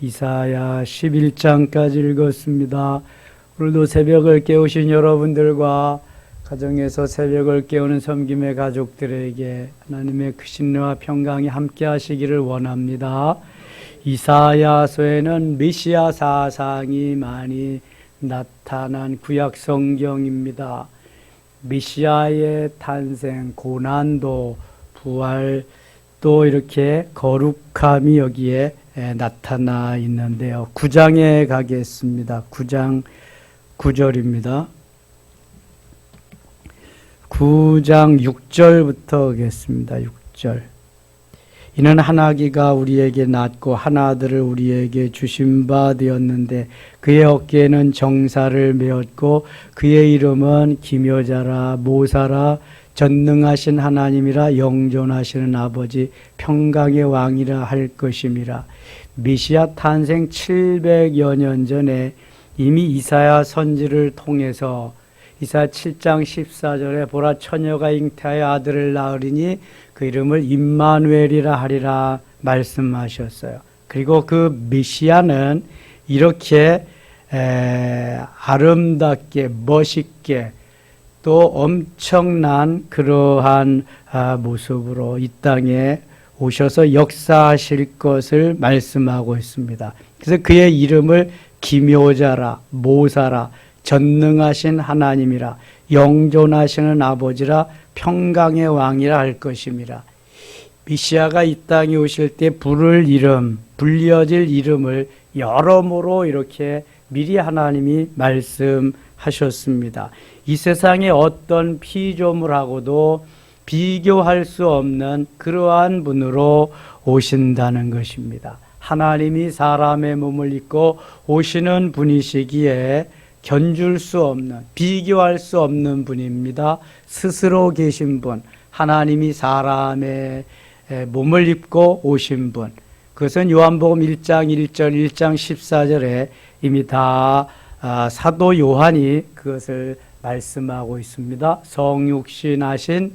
이사야 11장까지 읽었습니다. 오늘도 새벽을 깨우신 여러분들과 가정에서 새벽을 깨우는 섬김의 가족들에게 하나님의 크신 은혜와 평강이 함께 하시기를 원합니다. 이사야서에는 메시아 사상이 많이 나타난 구약 성경입니다. 메시아의 탄생, 고난도, 부활, 또 이렇게 거룩함이 여기에 나타나 있는데요. 9장에 가겠습니다. 9장 9절입니다. 9장 6절부터 하겠습니다. 6절. 이는 한 아기가 우리에게 낳고 한 아들을 우리에게 주신 바 되었는데 그의 어깨에는 정사를 메었고 그의 이름은 기묘자라 모사라 전능하신 하나님이라 영존하시는 아버지 평강의 왕이라 할 것임이라. 메시아 탄생 700여 년 전에 이미 이사야 선지를 통해서 이사야 7장 14절에 보라 처녀가 잉태하여 아들을 낳으리니 그 이름을 임마누엘이라 하리라 말씀하셨어요. 그리고 그 메시아는 이렇게 아름답게 멋있게 또 엄청난 그러한 모습으로 이 땅에 오셔서 역사하실 것을 말씀하고 있습니다. 그래서 그의 이름을 기묘자라 모사라 전능하신 하나님이라 영존하시는 아버지라 평강의 왕이라 할 것임이라. 메시아가 이 땅에 오실 때 부를 이름, 불려질 이름을 여러모로 이렇게 미리 하나님이 말씀하셨습니다. 이 세상에 어떤 피조물하고도 비교할 수 없는 그러한 분으로 오신다는 것입니다. 하나님이 사람의 몸을 입고 오시는 분이시기에 견줄 수 없는, 비교할 수 없는 분입니다. 스스로 계신 분, 하나님이 사람의 몸을 입고 오신 분. 그것은 요한복음 1장 1절, 1장 14절에 이미 다 사도 요한이 그것을 말씀하고 있습니다. 성육신하신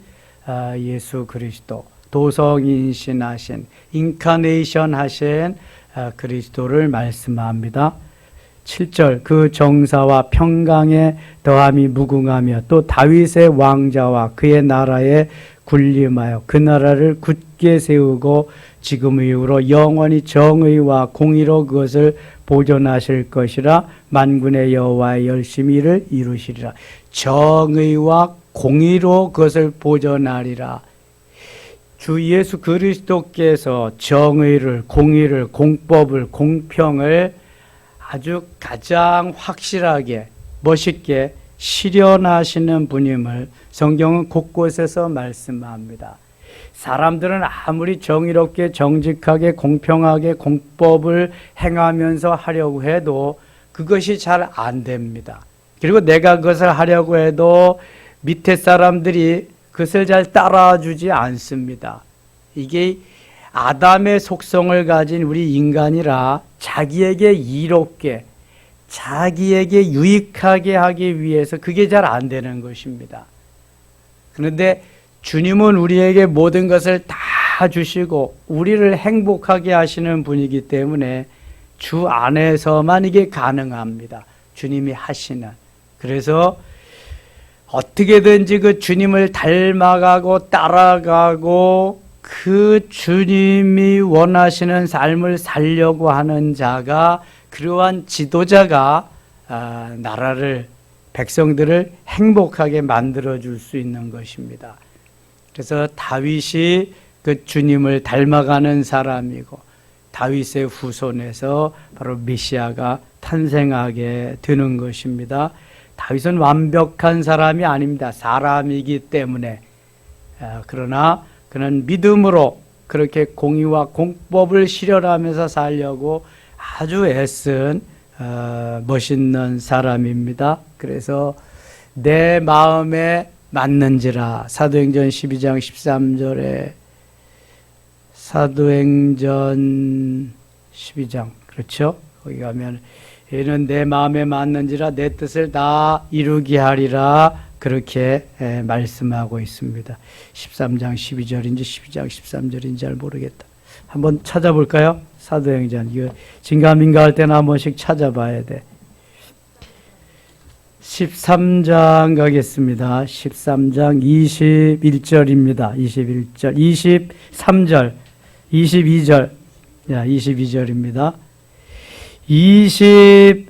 예수 그리스도, 도성인신하신, 인카네이션 하신 그리스도를 말씀합니다. 7절 그 정사와 평강에 더함이 무궁하며 또 다윗의 왕자와 그의 나라에 군림하여 그 나라를 굳게 세우고 지금 이후로 영원히 정의와 공의로 그것을 보존하실 것이라. 만군의 여호와의 열심히 이를 이루시리라. 정의와 공의로 그것을 보존하리라. 주 예수 그리스도께서 정의를, 공의를, 공법을, 공평을 아주 가장 확실하게 멋있게 실현하시는 분임을 성경은 곳곳에서 말씀합니다. 사람들은 아무리 정의롭게 정직하게 공평하게 공법을 행하면서 하려고 해도 그것이 잘 안 됩니다. 그리고 내가 그것을 하려고 해도 밑에 사람들이 그것을 잘 따라주지 않습니다. 이게 아담의 속성을 가진 우리 인간이라 자기에게 이롭게 자기에게 유익하게 하기 위해서 그게 잘 안 되는 것입니다. 그런데 주님은 우리에게 모든 것을 다 주시고 우리를 행복하게 하시는 분이기 때문에 주 안에서만 이게 가능합니다. 주님이 하시는. 그래서 어떻게든지 그 주님을 닮아가고 따라가고 그 주님이 원하시는 삶을 살려고 하는 자가, 그러한 지도자가 나라를, 백성들을 행복하게 만들어줄 수 있는 것입니다. 그래서 다윗이 그 주님을 닮아가는 사람이고 다윗의 후손에서 바로 메시아가 탄생하게 되는 것입니다. 다윗은 완벽한 사람이 아닙니다. 사람이기 때문에. 그러나 그는 믿음으로 그렇게 공의와 공법을 실현하면서 살려고 아주 애쓴 멋있는 사람입니다. 그래서 내 마음에 맞는지라, 사도행전 12장 13절에, 사도행전 12장 그렇죠? 거기 가면 이는 내 마음에 맞는지라 내 뜻을 다 이루게 하리라 그렇게 말씀하고 있습니다. 13장 12절인지 12장 13절인지 잘 모르겠다. 한번 찾아볼까요? 사도행전. 이거 진가민가 할 때는 한 번씩 찾아봐야 돼. 13장 가겠습니다. 13장 21절입니다. 21절, 23절, 22절. 야, 22절입니다. 20절부터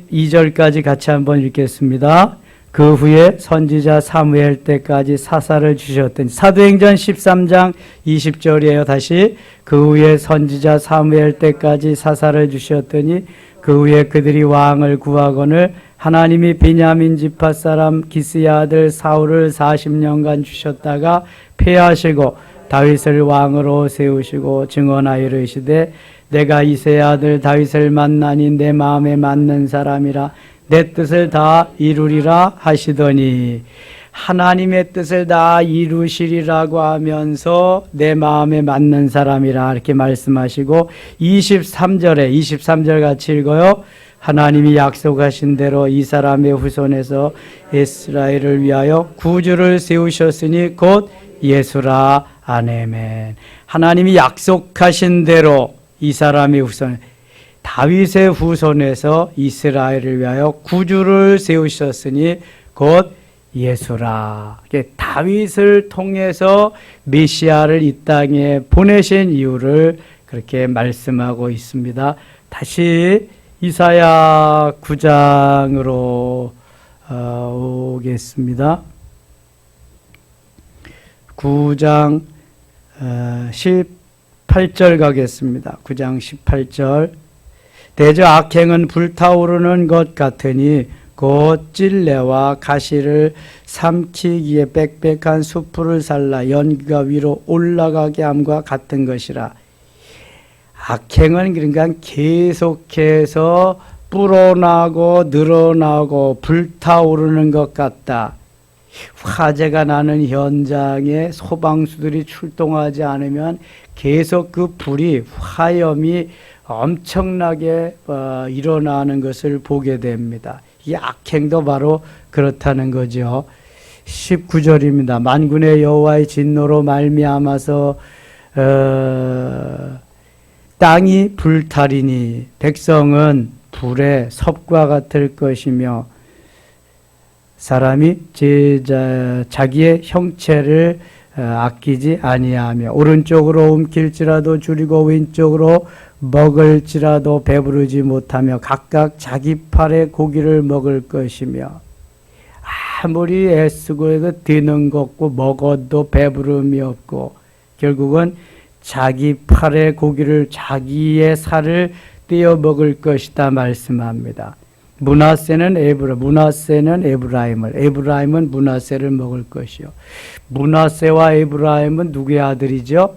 22절까지 같이 한번 읽겠습니다. 그 후에 선지자 사무엘 때까지 사사를 주셨더니, 사도행전 13장 20절이에요. 다시. 그 후에 선지자 사무엘 때까지 사사를 주셨더니 그 후에 그들이 왕을 구하거늘 하나님이 베냐민 지파 사람 기스의 아들 사울을 40년간 주셨다가 패하시고 다윗을 왕으로 세우시고 증언하여 이르시되 내가 이새의 아들 다윗을 만나니 내 마음에 맞는 사람이라 내 뜻을 다 이루리라 하시더니, 하나님의 뜻을 다 이루시리라고 하면서 내 마음에 맞는 사람이라 이렇게 말씀하시고, 23절 같이 읽어요. 하나님이 약속하신 대로 이 사람의 후손에서 이스라엘을 위하여 구주를 세우셨으니 곧 예수라. 아멘. 하나님이 약속하신 대로 이 사람의 후손, 다윗의 후손에서 이스라엘을 위하여 구주를 세우셨으니 곧 예수라. 다윗을 통해서 메시아를 이 땅에 보내신 이유를 그렇게 말씀하고 있습니다. 다시 이사야 9장으로 오겠습니다. 9장 18절 가겠습니다. 9장 18절. 대저 악행은 불타오르는 것 같으니 곧 찔레와 가시를 삼키기에 빽빽한 수풀을 살라 연기가 위로 올라가게 함과 같은 것이라. 악행은 그러니까 계속해서 불어나고 늘어나고 불타오르는 것 같다. 화재가 나는 현장에 소방수들이 출동하지 않으면 계속 그 불이, 화염이 엄청나게 일어나는 것을 보게 됩니다. 이 악행도 바로 그렇다는 거죠. 19절입니다. 만군의 여호와의 진노로 말미암아서 땅이 불타리니 백성은 불에 섭과 같을 것이며 사람이 자기의 형체를 아끼지 아니하며 오른쪽으로 움킬지라도 줄이고 왼쪽으로 먹을지라도 배부르지 못하며 각각 자기 팔의 고기를 먹을 것이며 아무리 애쓰고 해도 드는 것 없고 먹어도 배부름이 없고 결국은 자기 팔의 고기를, 자기의 살을 떼어 먹을 것이다 말씀합니다. 므낫세는 에브라임을, 에브라임은 므낫세를 먹을 것이요. 므낫세와 에브라임은 누구의 아들이죠?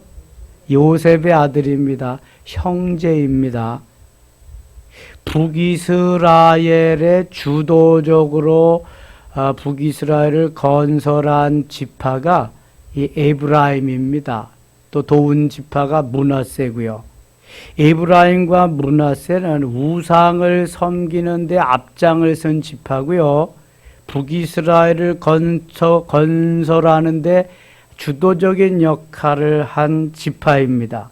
요셉의 아들입니다. 형제입니다. 북이스라엘의 주도적으로 북이스라엘을 건설한 지파가 이 에브라임입니다. 또 도운 지파가 므낫세고요. 에브라임과 므낫세는 우상을 섬기는 데 앞장을 선 지파고요. 북이스라엘을 건설하는 데 주도적인 역할을 한 지파입니다.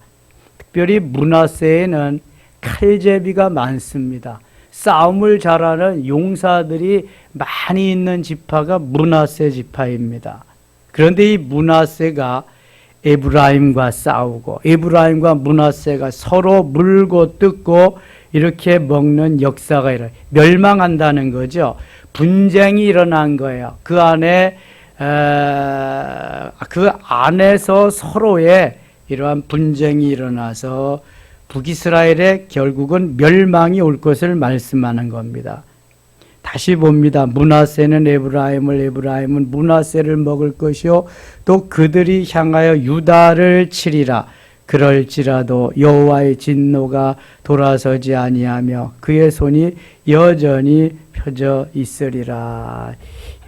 특별히 므낫세에는 칼제비가 많습니다. 싸움을 잘하는 용사들이 많이 있는 지파가 므낫세 지파입니다. 그런데 이 므낫세가 에브라임과 싸우고 에브라임과 므낫세가 서로 물고 뜯고 이렇게 먹는 역사가 멸망한다는 거죠. 분쟁이 일어난 거예요. 그 안에서 서로의 이러한 분쟁이 일어나서 북이스라엘의 결국은 멸망이 올 것을 말씀하는 겁니다. 다시 봅니다. 므낫세는 에브라임을, 에브라임은 므낫세를 먹을 것이요 또 그들이 향하여 유다를 치리라. 그럴지라도 여호와의 진노가 돌아서지 아니하며 그의 손이 여전히 펴져 있으리라.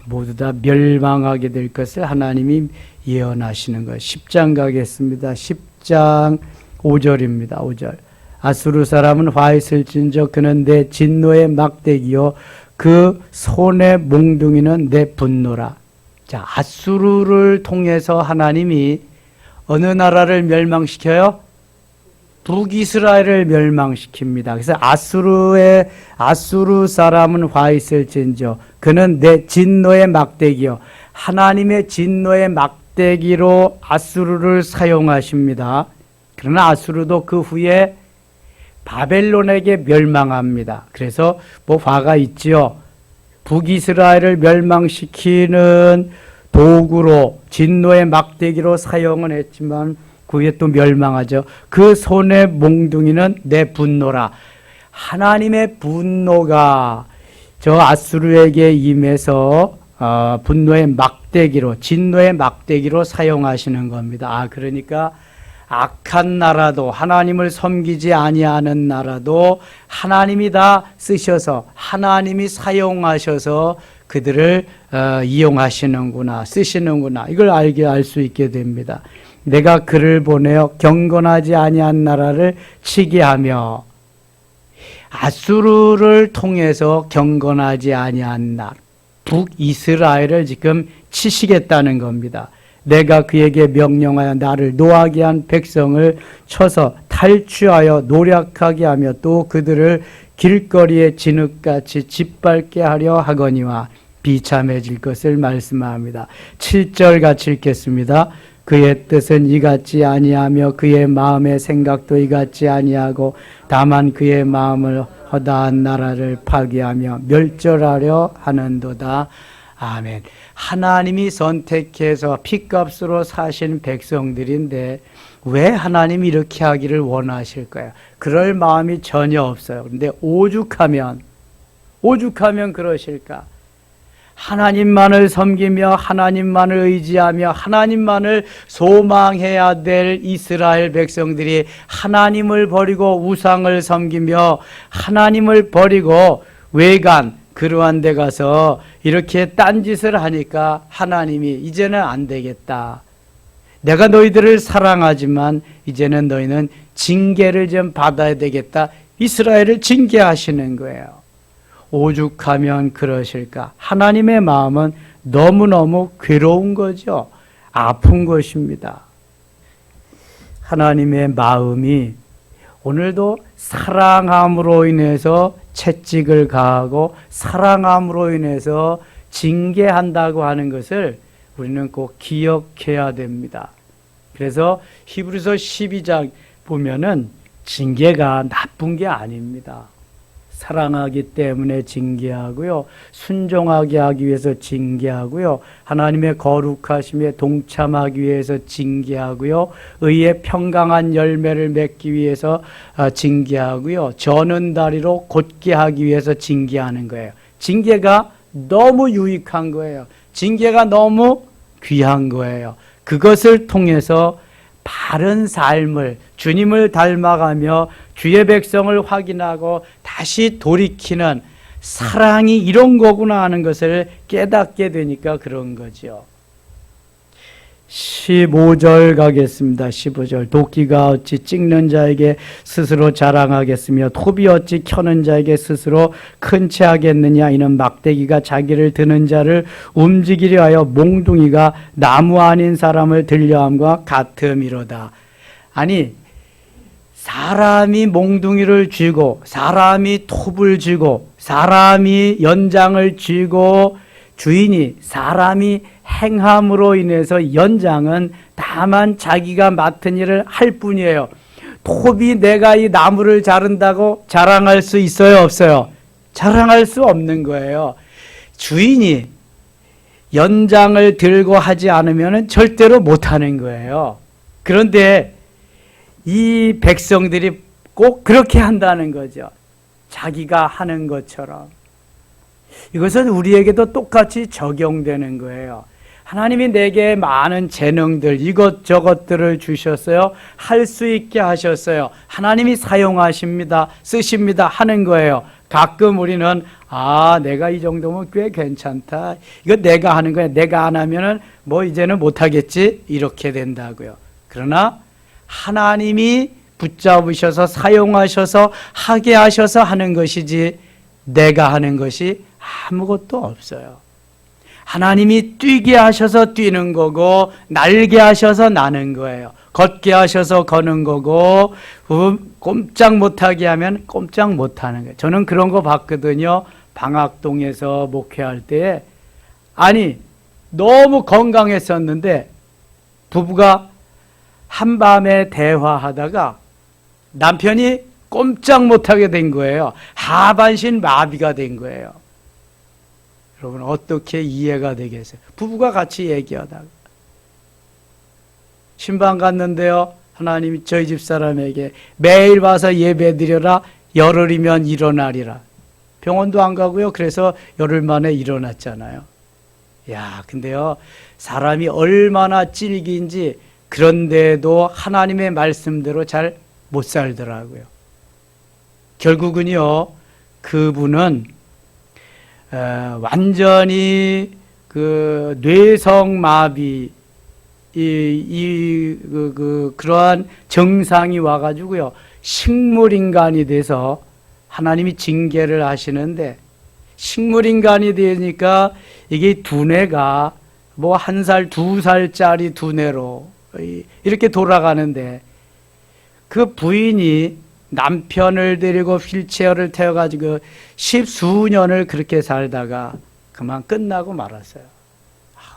모두 다 멸망하게 될 것을 하나님이 예언하시는 것. 10장 가겠습니다. 10장 5절입니다. 5절. 아수르 사람은 화 있을진저 그는 내 진노의 막대기요 그 손의 몽둥이는 내 분노라. 자, 아수르를 통해서 하나님이 어느 나라를 멸망시켜요? 북이스라엘을 멸망시킵니다. 그래서 아수르 사람은 화 있을진저 그는 내 진노의 막대기요. 하나님의 진노의 막대기로 아수르를 사용하십니다. 그러나 아수르도 그 후에 바벨론에게 멸망합니다. 그래서 뭐 화가 있지요. 북이스라엘을 멸망시키는 도구로 진노의 막대기로 사용은 했지만 그 후에 또 멸망하죠. 그 손의 몽둥이는 내 분노라. 하나님의 분노가 저 아수르에게 임해서 분노의 막대기로 진노의 막대기로 사용하시는 겁니다. 그러니까 악한 나라도 하나님을 섬기지 아니하는 나라도 하나님이 다 쓰셔서 하나님이 사용하셔서 그들을 이용하시는구나 쓰시는구나 이걸 알 수 있게 됩니다. 내가 그를 보내어 경건하지 아니한 나라를 치게 하며 아수르를 통해서 경건하지 아니한 나라 북이스라엘을 지금 치시겠다는 겁니다. 내가 그에게 명령하여 나를 노하게 한 백성을 쳐서 탈취하여 노략하게 하며 또 그들을 길거리에 진흙같이 짓밟게 하려 하거니와 비참해질 것을 말씀합니다. 7절 같이 읽겠습니다. 그의 뜻은 이같지 아니하며 그의 마음의 생각도 이같지 아니하고 다만 그의 마음을 허다한 나라를 파괴하며 멸절하려 하는도다. 아멘. 하나님이 선택해서 핏값으로 사신 백성들인데 왜 하나님이 이렇게 하기를 원하실까요? 그럴 마음이 전혀 없어요. 그런데 오죽하면 그러실까? 하나님만을 섬기며 하나님만을 의지하며 하나님만을 소망해야 될 이스라엘 백성들이 하나님을 버리고 우상을 섬기며 하나님을 버리고 외간 그러한 데 가서 이렇게 딴짓을 하니까 하나님이 이제는 안 되겠다. 내가 너희들을 사랑하지만 이제는 너희는 징계를 좀 받아야 되겠다. 이스라엘을 징계하시는 거예요. 오죽하면 그러실까? 하나님의 마음은 너무너무 괴로운 거죠. 아픈 것입니다. 하나님의 마음이 오늘도 사랑함으로 인해서 채찍을 가하고 사랑함으로 인해서 징계한다고 하는 것을 우리는 꼭 기억해야 됩니다. 그래서 히브리서 12장 보면은 징계가 나쁜 게 아닙니다. 사랑하기 때문에 징계하고요. 순종하게 하기 위해서 징계하고요. 하나님의 거룩하심에 동참하기 위해서 징계하고요. 의의 평강한 열매를 맺기 위해서 징계하고요. 저는 다리로 곧게 하기 위해서 징계하는 거예요. 징계가 너무 유익한 거예요. 징계가 너무 귀한 거예요. 그것을 통해서 바른 삶을 주님을 닮아가며 주의 백성을 확인하고 다시 돌이키는 사랑이 이런 거구나 하는 것을 깨닫게 되니까 그런 거죠. 15절 가겠습니다. 15절 도끼가 어찌 찍는 자에게 스스로 자랑하겠으며 톱이 어찌 켜는 자에게 스스로 큰 채 하겠느냐. 이는 막대기가 자기를 드는 자를 움직이려 하여 몽둥이가 나무 아닌 사람을 들려함과 같음이로다. 아니 사람이 몽둥이를 쥐고 사람이 톱을 쥐고 사람이 연장을 쥐고 주인이 사람이 행함으로 인해서 연장은 다만 자기가 맡은 일을 할 뿐이에요. 톱이 내가 이 나무를 자른다고 자랑할 수 있어요? 없어요? 자랑할 수 없는 거예요. 주인이 연장을 들고 하지 않으면 절대로 못하는 거예요. 그런데 이 백성들이 꼭 그렇게 한다는 거죠. 자기가 하는 것처럼. 이것은 우리에게도 똑같이 적용되는 거예요. 하나님이 내게 많은 재능들 이것저것들을 주셨어요. 할 수 있게 하셨어요. 하나님이 사용하십니다. 쓰십니다. 하는 거예요. 가끔 우리는 내가 이 정도면 꽤 괜찮다. 이거 내가 하는 거야. 내가 안 하면은 뭐 이제는 못하겠지. 이렇게 된다고요. 그러나 하나님이 붙잡으셔서 사용하셔서 하게 하셔서 하는 것이지 내가 하는 것이 아무것도 없어요. 하나님이 뛰게 하셔서 뛰는 거고 날게 하셔서 나는 거예요. 걷게 하셔서 거는 거고, 꼼짝 못하게 하면 꼼짝 못하는 거예요. 저는 그런 거 봤거든요. 방학동에서 목회할 때. 아니, 너무 건강했었는데 부부가 한밤에 대화하다가 남편이 꼼짝 못하게 된 거예요. 하반신 마비가 된 거예요. 여러분 어떻게 이해가 되겠어요? 부부가 같이 얘기하다가 신방 갔는데요. 하나님이 저희 집 사람에게 매일 와서 예배 드려라. 열흘이면 일어나리라. 병원도 안 가고요. 그래서 열흘 만에 일어났잖아요. 야, 근데요, 사람이 얼마나 찔긴지 그런데도 하나님의 말씀대로 잘 못 살더라고요. 결국은요, 그분은 완전히 그 뇌성마비 그러한 증상이 와가지고요, 식물인간이 돼서 하나님이 징계를 하시는데, 식물인간이 되니까 이게 두뇌가 뭐 1살, 2살짜리 두뇌로 이렇게 돌아가는데, 그 부인이 남편을 데리고 휠체어를 태워가지고 10수년을 그렇게 살다가 그만 끝나고 말았어요.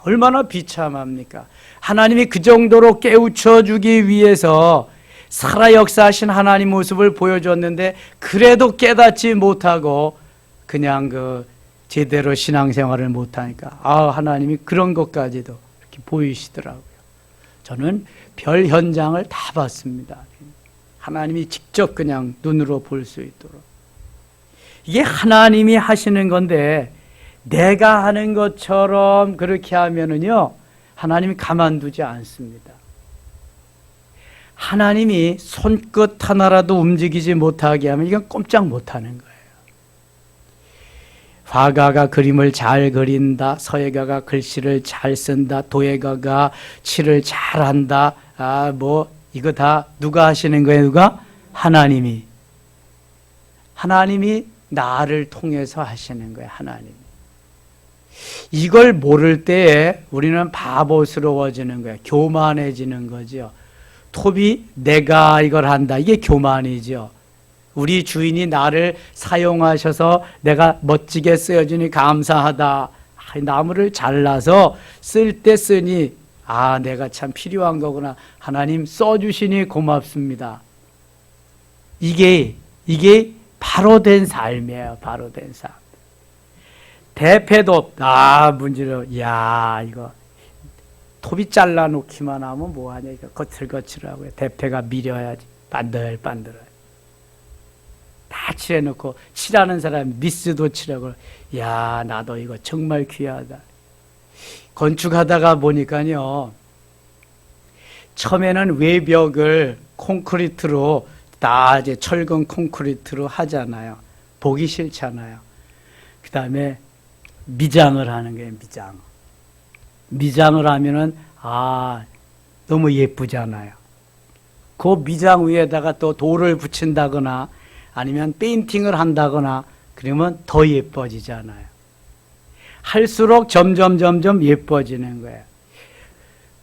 얼마나 비참합니까? 하나님이 그 정도로 깨우쳐 주기 위해서 살아 역사하신 하나님 모습을 보여줬는데, 그래도 깨닫지 못하고 그냥 그 제대로 신앙생활을 못하니까 하나님이 그런 것까지도 이렇게 보이시더라고요. 저는 별 현장을 다 봤습니다. 하나님이 직접 그냥 눈으로 볼 수 있도록. 이게 하나님이 하시는 건데 내가 하는 것처럼 그렇게 하면은요, 하나님이 가만두지 않습니다. 하나님이 손끝 하나라도 움직이지 못하게 하면 이건 꼼짝 못하는 거예요. 화가가 그림을 잘 그린다, 서예가가 글씨를 잘 쓴다, 도예가가 칠을 잘한다. 이거 다 누가 하시는 거예요? 누가? 하나님이. 하나님이 나를 통해서 하시는 거예요. 하나님이. 이걸 모를 때에 우리는 바보스러워지는 거예요. 교만해지는 거죠. 톱이 내가 이걸 한다. 이게 교만이죠. 우리 주인이 나를 사용하셔서 내가 멋지게 쓰여주니 감사하다. 나무를 잘라서 쓸 때 쓰니 내가 참 필요한 거구나. 하나님 써주시니 고맙습니다. 이게 바로 된 삶이에요. 바로 된 삶. 대패도 문제로 이거 톱이 잘라놓기만 하면 뭐하냐. 이거 거칠거칠하고요. 대패가 밀어야지 반들반들해. 다 칠해놓고 칠하는 사람 미스도 칠하고 나도 이거 정말 귀하다. 건축하다가 보니까요, 처음에는 외벽을 콘크리트로 다 이제 철근 콘크리트로 하잖아요. 보기 싫잖아요. 그 다음에 미장을 하는 거예요. 미장을 하면은 너무 예쁘잖아요. 그 미장 위에다가 또 돌을 붙인다거나 아니면 페인팅을 한다거나 그러면 더 예뻐지잖아요. 할수록 점점 예뻐지는 거예요.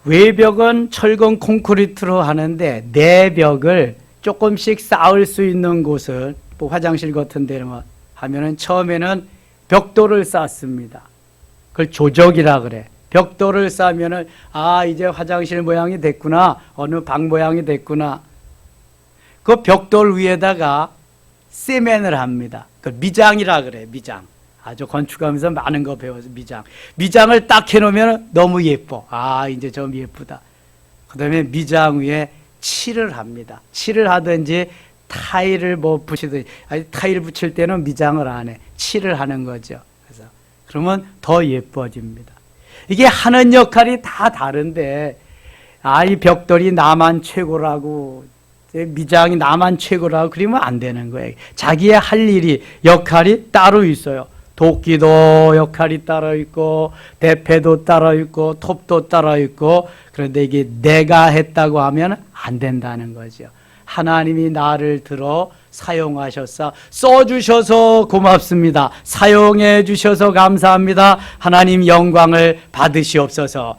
외벽은 철근 콘크리트로 하는데 내벽을 조금씩 쌓을 수 있는 곳을 뭐 화장실 같은 데는 하면은 처음에는 벽돌을 쌓습니다. 그걸 조적이라 그래. 벽돌을 쌓으면은 이제 화장실 모양이 됐구나. 어느 방 모양이 됐구나. 그 벽돌 위에다가 세면을 합니다. 그 미장이라 그래. 미장. 아주 건축하면서 많은 거 배워서 미장을 딱 해놓으면 너무 예뻐. 이제 좀 예쁘다. 그 다음에 미장 위에 칠을 합니다. 칠을 하든지 타일을 붙이든지. 타일 붙일 때는 미장을 안 해. 칠을 하는 거죠. 그래서 그러면 더 예뻐집니다. 이게 하는 역할이 다 다른데 이 벽돌이 나만 최고라고, 미장이 나만 최고라고 그러면 안 되는 거예요. 자기의 할 일이, 역할이 따로 있어요. 도끼도 역할이 따로 있고 대패도 따로 있고 톱도 따로 있고. 그런데 이게 내가 했다고 하면 안 된다는 거죠. 하나님이 나를 들어 사용하셔서 써주셔서 고맙습니다. 사용해 주셔서 감사합니다. 하나님 영광을 받으시옵소서.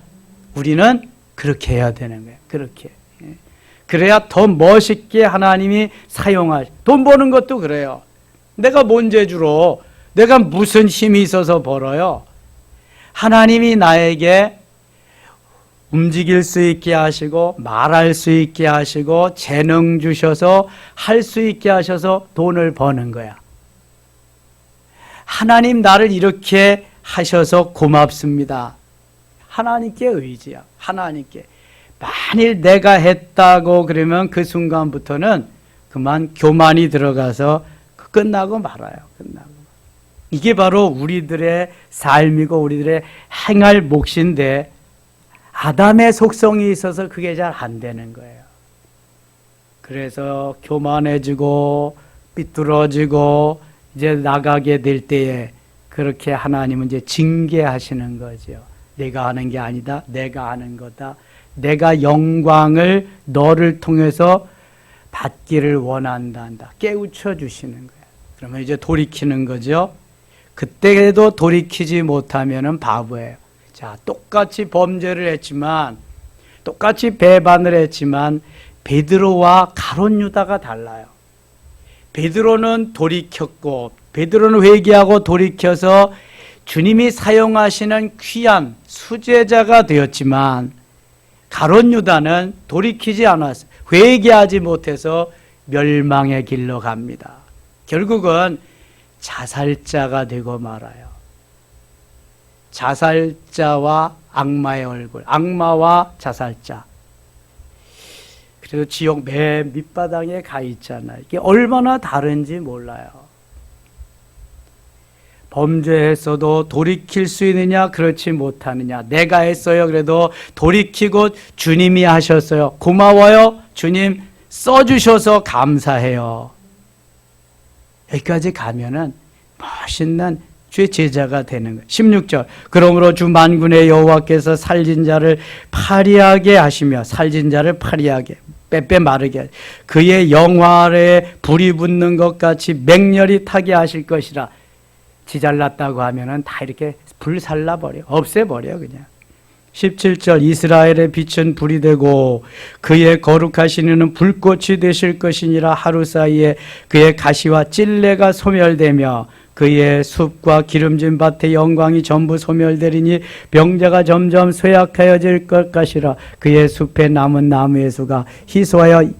우리는 그렇게 해야 되는 거예요. 그렇게. 그래야 더 멋있게 하나님이 돈 버는 것도 그래요. 내가 뭔 재주로, 내가 무슨 힘이 있어서 벌어요? 하나님이 나에게 움직일 수 있게 하시고 말할 수 있게 하시고 재능 주셔서 할 수 있게 하셔서 돈을 버는 거야. 하나님 나를 이렇게 하셔서 고맙습니다. 하나님께 의지야. 하나님께. 만일 내가 했다고 그러면 그 순간부터는 그만 교만이 들어가서 끝나고 말아요. 끝나고. 이게 바로 우리들의 삶이고 우리들의 행할 몫인데 아담의 속성이 있어서 그게 잘 안 되는 거예요. 그래서 교만해지고 삐뚤어지고 이제 나가게 될 때에 그렇게 하나님은 이제 징계하시는 거죠. 내가 하는 게 아니다. 내가 하는 거다. 내가 영광을 너를 통해서 받기를 원한다. 깨우쳐 주시는 거예요. 그러면 이제 돌이키는 거죠. 그때도 돌이키지 못하면은 바보예요. 자, 똑같이 범죄를 했지만, 똑같이 배반을 했지만 베드로와 가룟 유다가 달라요. 베드로는 돌이켰고, 베드로는 회개하고 돌이켜서 주님이 사용하시는 귀한 수제자가 되었지만 가룟 유다는 돌이키지 않았어요. 회개하지 못해서 멸망의 길로 갑니다. 결국은 자살자가 되고 말아요. 자살자와 악마의 얼굴, 악마와 자살자. 그래서 지옥 맨 밑바닥에 가 있잖아요. 이게 얼마나 다른지 몰라요. 범죄했어도 돌이킬 수 있느냐, 그렇지 못하느냐. 내가 했어요. 그래도 돌이키고 주님이 하셨어요. 고마워요. 주님 써주셔서 감사해요. 여기까지 가면은 멋있는 주의 제자가 되는 거예요. 16절. 그러므로 주 만군의 여호와께서 살진 자를 파리하게 하시며, 살진 자를 파리하게, 빼빼 마르게, 그의 영화에 불이 붙는 것 같이 맹렬히 타게 하실 것이라. 지잘났다고 하면은 다 이렇게 불살라버려. 없애버려, 그냥. 17절. 이스라엘의 빛은 불이 되고 그의 거룩하신 이는 불꽃이 되실 것이니라. 하루 사이에 그의 가시와 찔레가 소멸되며 그의 숲과 기름진 밭의 영광이 전부 소멸되리니 병자가 점점 쇠약하여질 것 같이라. 그의 숲에 남은 나무의 수가 희소하여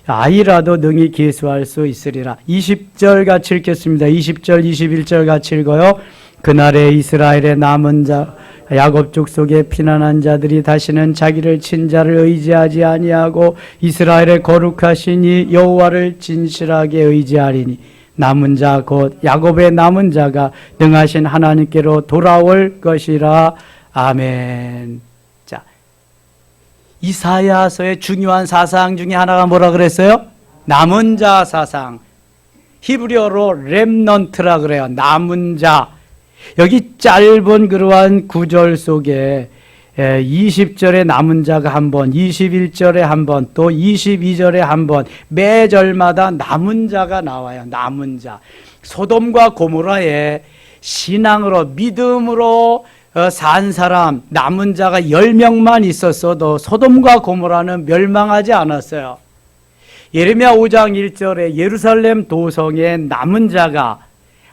아이라도 능히 계수할 수 있으리라. 20절 같이 읽겠습니다. 20절 21절 같이 읽어요. 그날에 이스라엘의 남은 자 야곱 족속의 피난한 자들이 다시는 자기를 친 자를 의지하지 아니하고 이스라엘의 거룩하신 이 여호와를 진실하게 의지하리니 남은 자 곧 야곱의 남은 자가 능하신 하나님께로 돌아올 것이라. 아멘. 자, 이사야서의 중요한 사상 중에 하나가 뭐라 그랬어요? 남은 자 사상. 히브리어로 렘넌트라 그래요. 남은 자. 여기 짧은 그러한 구절 속에 20절에 남은 자가 한 번, 21절에 한 번, 또 22절에 한 번, 매 절마다 남은 자가 나와요. 남은 자. 소돔과 고모라에 신앙으로, 믿음으로 산 사람, 남은 자가 10명만 있었어도 소돔과 고모라는 멸망하지 않았어요. 예레미야 5장 1절에 예루살렘 도성에 남은 자가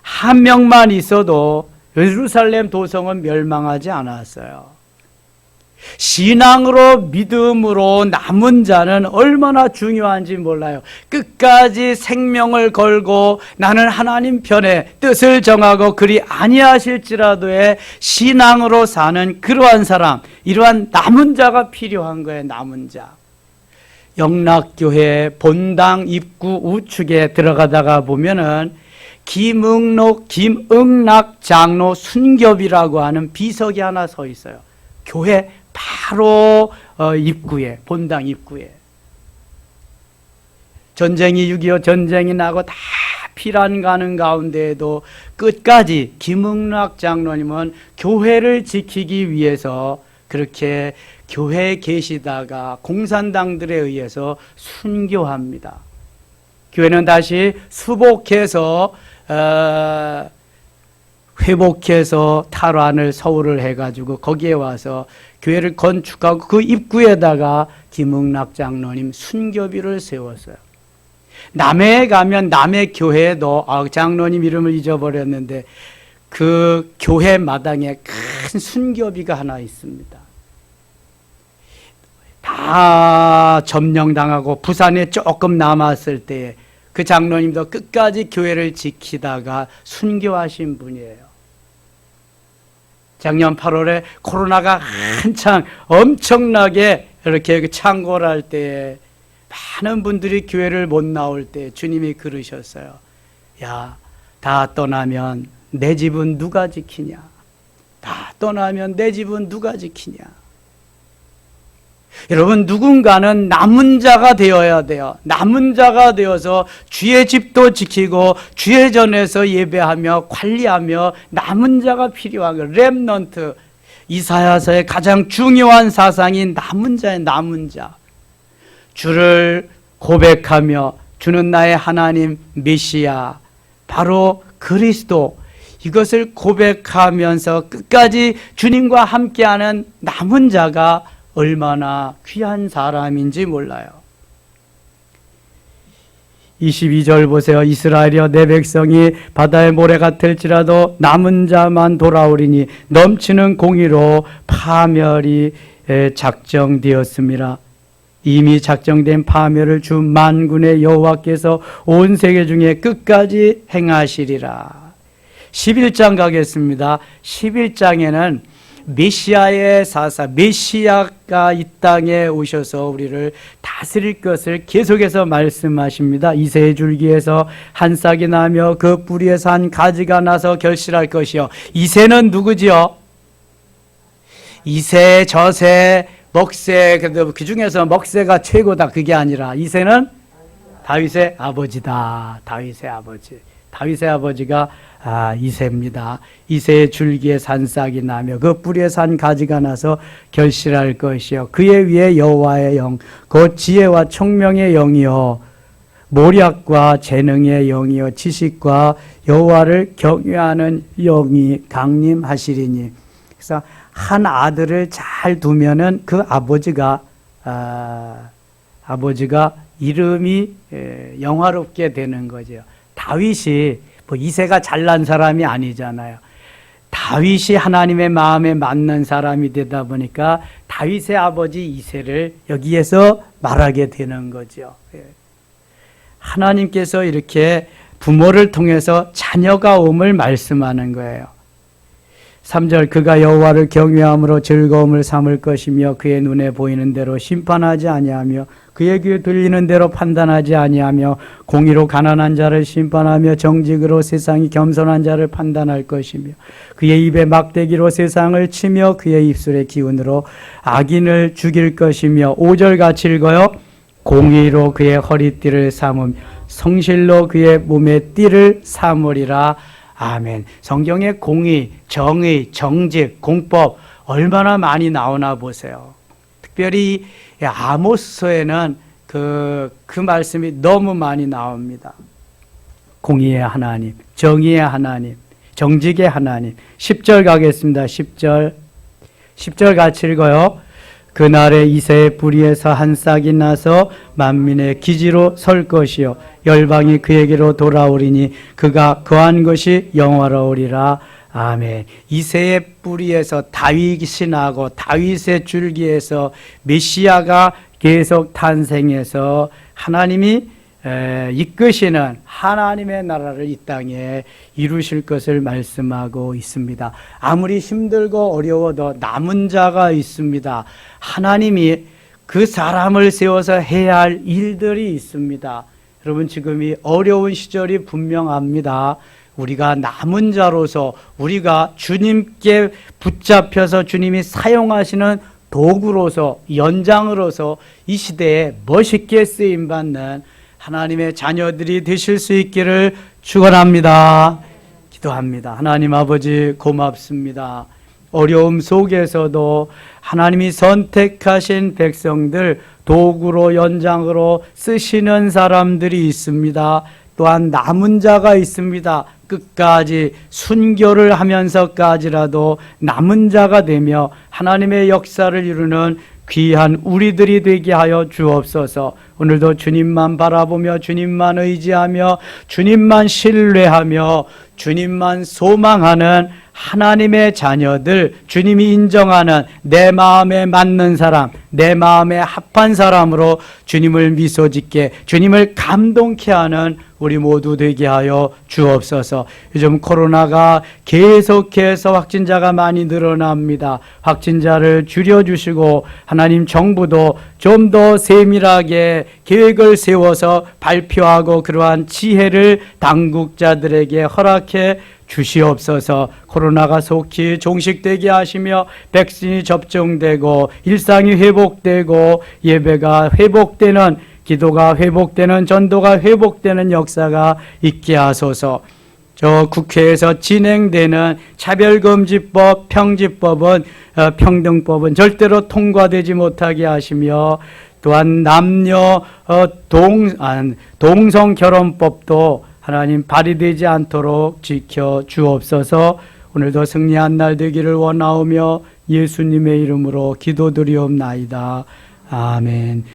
한 명만 있어도 예루살렘 도성은 멸망하지 않았어요. 신앙으로 믿음으로 남은 자는 얼마나 중요한지 몰라요. 끝까지 생명을 걸고 나는 하나님 편에 뜻을 정하고 그리 아니하실지라도의 신앙으로 사는 그러한 사람, 이러한 남은 자가 필요한 거예요. 남은 자. 영락교회 본당 입구 우측에 들어가다가 보면은 김응락 장로 순겹이라고 하는 비석이 하나 서 있어요. 교회 바로 입구에, 본당 입구에. 전쟁이 6.25 전쟁이 나고 다 피란 가는 가운데에도 끝까지 김응락 장로님은 교회를 지키기 위해서 그렇게 교회에 계시다가 공산당들에 의해서 순교합니다. 교회는 다시 수복해서 회복해서 탈환을 서울을 해가지고 거기에 와서 교회를 건축하고 그 입구에다가 김흥락 장로님 순교비를 세웠어요. 남해에 가면 남해 교회에도 장로님 이름을 잊어버렸는데 그 교회 마당에 큰 순교비가 하나 있습니다. 다 점령당하고 부산에 조금 남았을 때 그 장로님도 끝까지 교회를 지키다가 순교하신 분이에요. 작년 8월에 코로나가 한창 엄청나게 이렇게 창궐 할 때에 많은 분들이 교회를 못 나올 때 주님이 그러셨어요. 야, 다 떠나면 내 집은 누가 지키냐? 다 떠나면 내 집은 누가 지키냐? 여러분, 누군가는 남은 자가 되어야 돼요. 남은 자가 되어서 주의 집도 지키고 주의 전에서 예배하며 관리하며 남은 자가 필요한 거예요. 렘넌트. 이사야서의 가장 중요한 사상인 남은 자의 남은 자. 주를 고백하며 주는 나의 하나님 메시아, 바로 그리스도, 이것을 고백하면서 끝까지 주님과 함께하는 남은 자가 얼마나 귀한 사람인지 몰라요. 22절 보세요. 이스라엘이여 내 백성이 바다의 모래 같을지라도 남은 자만 돌아오리니 넘치는 공의로 파멸이 작정되었습니다. 이미 작정된 파멸을 주 만군의 여호와께서 온 세계 중에 끝까지 행하시리라. 11장 가겠습니다. 11장에는 메시아의 사사, 메시아가 이 땅에 오셔서 우리를 다스릴 것을 계속해서 말씀하십니다. 이새의 줄기에서 한 싹이 나며 그 뿌리에서 한 가지가 나서 결실할 것이요. 이새는 누구지요? 이새, 저새, 먹새, 그 중에서 먹새가 최고다, 그게 아니라 이새는 다윗의 아버지다. 다윗의 아버지. 다윗의 아버지가 이새입니다. 이새의 줄기에 산싹이 나며 그 뿌리에 산 가지가 나서 결실할 것이요. 그의 위에 여호와의 영, 곧 지혜와 총명의 영이요, 모략과 재능의 영이요, 지식과 여호와를 경외하는 영이 강림하시리니. 그래서 한 아들을 잘 두면은 그 아버지가 이름이 영화롭게 되는 거죠. 다윗이 뭐 이새가 잘난 사람이 아니잖아요. 다윗이 하나님의 마음에 맞는 사람이 되다 보니까 다윗의 아버지 이새를 여기에서 말하게 되는 거죠. 하나님께서 이렇게 부모를 통해서 자녀가 옴을 말씀하는 거예요. 3절 그가 여호와를 경외함으로 즐거움을 삼을 것이며 그의 눈에 보이는 대로 심판하지 아니하며 그의 귀에 들리는 대로 판단하지 아니하며 공의로 가난한 자를 심판하며 정직으로 세상이 겸손한 자를 판단할 것이며 그의 입에 막대기로 세상을 치며 그의 입술의 기운으로 악인을 죽일 것이며 5절 같이 읽어요. 공의로 그의 허리띠를 삼으며 성실로 그의 몸의 띠를 삼으리라. 아멘. 성경에 공의, 정의, 정직, 공법 얼마나 많이 나오나 보세요. 특별히 아모스서에는 그 말씀이 너무 많이 나옵니다. 공의의 하나님, 정의의 하나님, 정직의 하나님. 10절 가겠습니다. 10절 같이 읽어요. 그날에 이새의 뿌리에서 한 싹이 나서 만민의 기지로 설 것이요 열방이 그에게로 돌아오리니 그가 거한 것이 영화로우리라. 아멘. 이새의 뿌리에서 다윗이 나고 다윗의 줄기에서 메시아가 계속 탄생해서 하나님이 이끄시는 하나님의 나라를 이 땅에 이루실 것을 말씀하고 있습니다. 아무리 힘들고 어려워도 남은 자가 있습니다. 하나님이 그 사람을 세워서 해야 할 일들이 있습니다. 여러분, 지금 이 어려운 시절이 분명합니다. 우리가 남은 자로서 우리가 주님께 붙잡혀서 주님이 사용하시는 도구로서 연장으로서 이 시대에 멋있게 쓰임받는 하나님의 자녀들이 되실 수 있기를 축원합니다. 기도합니다. 하나님 아버지 고맙습니다. 어려움 속에서도 하나님이 선택하신 백성들 도구로 연장으로 쓰시는 사람들이 있습니다. 또한 남은 자가 있습니다. 끝까지 순교를 하면서까지라도 남은 자가 되며 하나님의 역사를 이루는 귀한 우리들이 되게 하여 주옵소서. 오늘도 주님만 바라보며 주님만 의지하며 주님만 신뢰하며 주님만 소망하는 하나님의 자녀들, 주님이 인정하는 내 마음에 맞는 사람, 내 마음에 합한 사람으로 주님을 미소짓게, 주님을 감동케 하는 우리 모두 되게 하여 주옵소서. 요즘 코로나가 계속해서 확진자가 많이 늘어납니다. 확진자를 줄여주시고 하나님 정부도 좀 더 세밀하게 계획을 세워서 발표하고 그러한 지혜를 당국자들에게 허락해 주시옵소서. 코로나가 속히 종식되게 하시며 백신이 접종되고 일상이 회복되고 예배가 회복되는, 기도가 회복되는, 전도가 회복되는 역사가 있게 하소서. 저 국회에서 진행되는 차별금지법, 평지법은 평등법은 절대로 통과되지 못하게 하시며 또한 남녀 동성 결혼법도 하나님 발의되지 않도록 지켜 주옵소서. 오늘도 승리한 날 되기를 원하오며 예수님의 이름으로 기도드리옵나이다. 아멘.